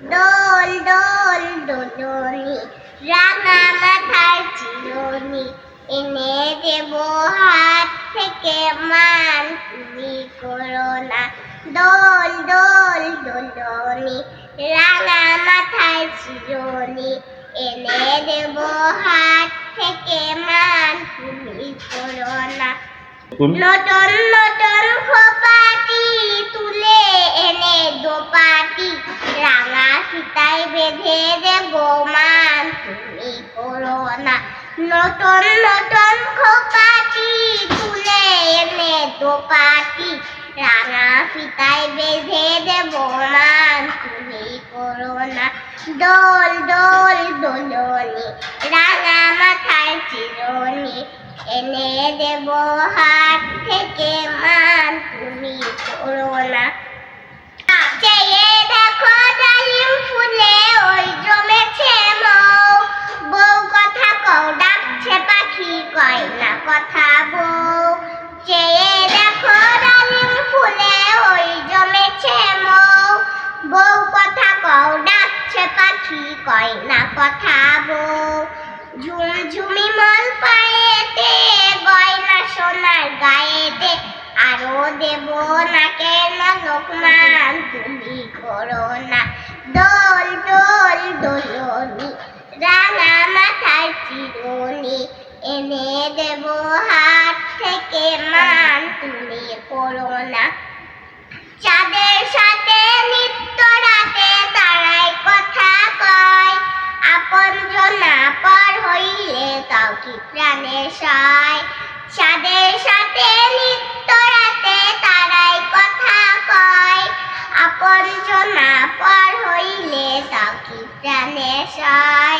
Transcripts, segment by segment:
দোল দোল দোলনি রাঙা মাথার চিরুনি এনে দেব হাত থেকে মান তুমি করো না দোল দোল দোলনি রাঙা মাথার চিরুনি এনে দেব হাত থেকে মান তুমি করো না নতুন নতুন খোপাটি তুলে এনে দোপাটি রাঙা ফিতায় বেঁধে দেব মান তুমি করো না নতুন নতুন খোপাটি তুলে এনে দোপাটি রাঙা ফিতায় বেঁধে দেব মান তুমি করো না দোল দোল দোলনি রাঙা মাথার চিরুনি এনে দেব হাত থেকে মান তুমি করো না চেয়ে দেখো ডালিম ফুলে ওই জমেছে মৌ বউ কথা কও ডাকছে পাখি কয় না কথা বউ চেয়ে দেখো ডালিম ফুলে ওই জমেছে মৌ বউ কথা কও ডাকছে পাখি কয় না কথা বউ ঝুমঝুমি মল পায়েতে গয়না সোনার গায়েতে আরো দেব না কেন লোকমান তুমি করো না দোল দোল দোলনি রাঙা মাথার চিরুনি এনে দেব হাত থেকে মান তুমি করো না চাঁদের সাথে নিত্য রাতে তারাই কথা কয় আপন জনা পর হইলে তাও কি প্রাণে সয় চাঁদের সাথে নিত্য রাতে তারাই কথা কয় আপন জনা পর হইলে তাও কি প্রাণে সয়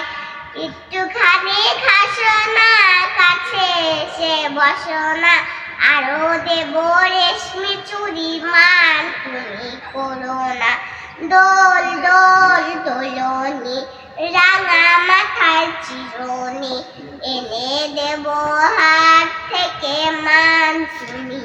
একটুখানি খাসো না কাছে এসে বসো না আরো দেব রেশমি চুরি মান তুমি করো না দোল দোল দোলনি রাঙা মাথার চিরুনি এনে দেব হাত থেকে মান তুমি